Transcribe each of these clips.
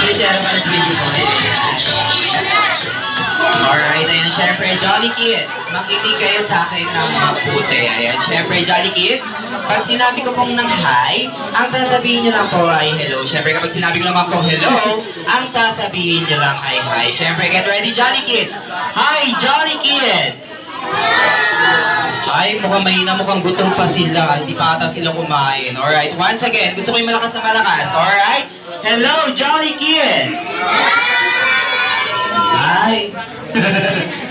I-share mo na sa video ko. Alright, ayan, syempre, Jolly Kids, makinig kayo sa akin ng mabuti. Ayan, syempre, Jolly Kids, pag sinabi ko pong ng hi, ang sasabihin nyo lang po ay hello. Syempre, kapag sinabi ko naman pong hello, ang sasabihin nyo lang ay hi. Syempre, get ready, Jolly Kids! Hi, Jolly Kids! Ay, mukhang mahina, mukhang gutom pa sila. Hindi pa ata sila kumain. Alright, once again, gusto ko yung malakas na malakas. Alright? Hello, Jolly Kids! Ay,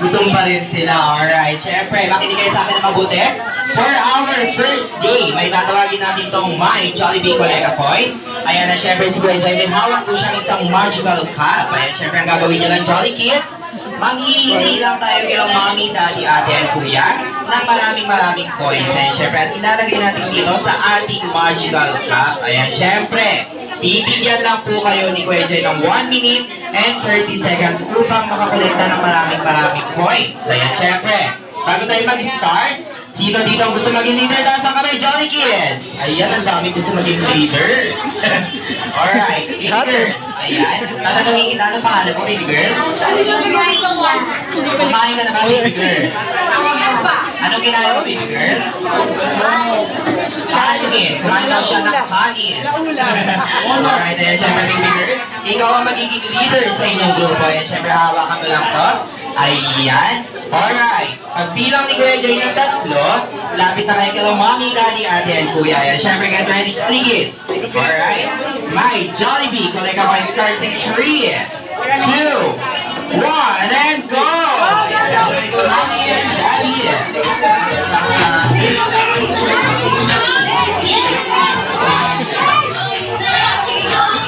gutom pa rin sila. Alright, syempre, makinig kayo sa akin na mabuti. For our first day, may tatawagin natin tong My Jollibee Colega Coin. Ayan na, syempre, si Kuya Jai, may hawak ko siyang isang magical cup. Ayan, syempre, ang gagawin nyo lang, Jolly Kids, manghihingi lang tayo kay Mommy, Daddy, Ate, at Kuya ng maraming coins. Ayan, syempre, at ilalagay natin dito sa ating magical cup. Ayan, syempre, bibigyan lang po kayo ni Kuya Jai ng 1 minute and 30 seconds upang makakolekta ng maraming coins. Ayan, syempre, bago tayo mag-start, sino dito ang gusto maging leader? Taas ang kamay, Jolly Kids! Ayan, ang dami gusto maging leader. Alright, baby girl. Ayan, tatanungin kita, anong pangalan mo, baby girl? Kumain ka na ba, baby girl? Anong kinain mo, baby girl? Kanin. Kumain daw siya ng kanin. Alright, ayan, syempre, baby girl, ikaw ang magiging leader sa inyong grupo. Ayan, syempre, hawakan mo lang to. Ayan. Alright. Pagbilang ni Kuya Jai ng 3, lapit na kayo kay Mommy, Daddy, Ate, and Kuya. Ayan, syempre, get ready, Kids. Alright. My Jollibee Colega Coin starts in 3, 2, 1, and go! Ayan, gagawin ko Mommy and Daddy.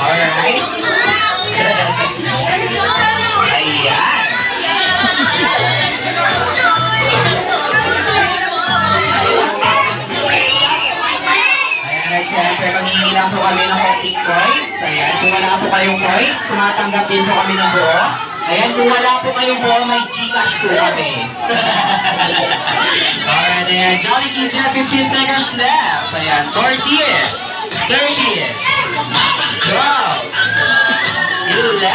Alright. Ayan. Siyempre, maghihingi lang po kami ng konting coins. Ayan, kung wala po kayong coins, tumatanggap din po kami ng buo. Ayan, kung wala po kayong buo, may Gcash po kami. Alright, ayan. Jolly Kids, you have 15 seconds left. Ayan, 40, 30, 12, 11,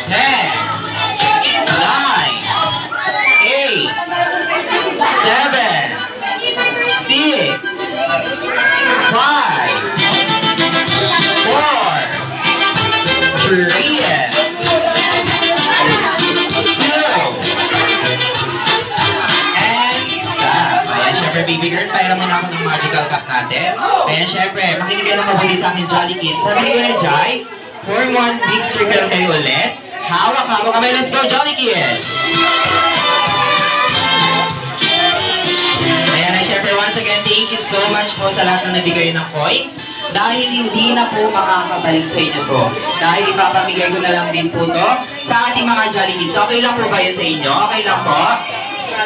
10, 9, 8, 7, 6, 5, 4, 3, 2, 1. And stop. Ayan, syempre, baby girl, pahira muna ako ng magical cup natin. Ayan, syempre, makinig kayo ng mabuti sa akin, Jolly Kids. Sabi ni Kuya Jai, form one big circle kayo ulit. Hawak kami. Let's go, Jolly Kids! Siyempre, once again, thank you so much po sa lahat na nagbigay ng coins. Dahil hindi na po makakabalik sa inyo to. Dahil ipapamigay ko na lang din po to sa ating mga Jolly Kids. Okay lang po ba yan sa inyo? Okay lang po?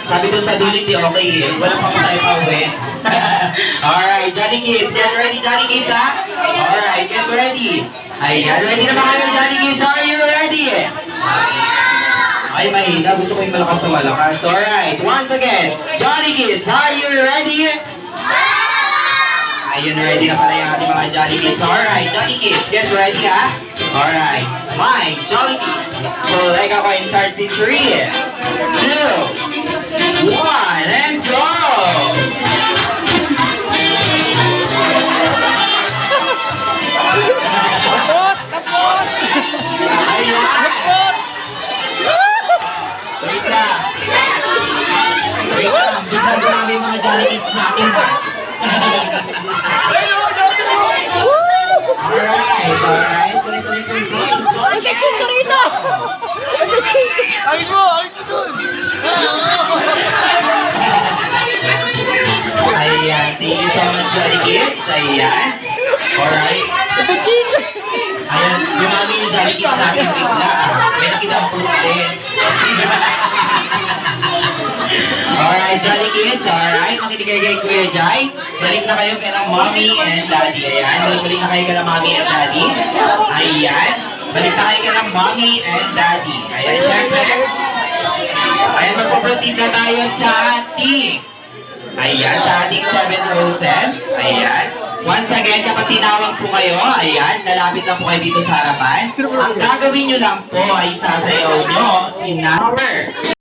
Sabi dun sa dulo, hindi okay eh. Walang pamasahe pa uwi. Alright, Jolly Kids. Get ready, Jolly Kids, ha? Alright, get ready. Ayan, ready na ba kayo, Jolly Kids? Are you ready? Ay, mahina. Gusto ko yung malakas na malakas. Alright, once again, Jolly Kids, are you ready? Ayun, ready na pala yung ating mga Jolly Kids. Alright, Jolly Kids, get ready, ha? Alright, My Jollibee Colega Coin starts in 3, 2, 1, and go! Wait lang. Biglang dumami yung mga Jolly Kids natin, ha? Alright. Ay, kakil ka rito! Ay mo dun! Ayan, thank you so much, Jolly Kids. Ayan. Alright. Ayan, dumami yung Jolly Kids natin bigla. May nakita ang puti. Alright, Jolly Kids, alright. Makinig kayo kay Kuya Jai. Balik na kayo kailang Mommy and Daddy. Ayan, balik na kayo kailang Mommy and Daddy. Ayan, balik na kayo kailang Mommy and Daddy. Ayan, syempre. Ayan, magpo-proceed na tayo sa ating, ayan, sa ating 7 roses. Ayan. Once again, kapag tinawag po kayo, ayan, lalapit lang po kayo dito sa harapan. Ang gagawin nyo lang po ay sasayaw nyo si number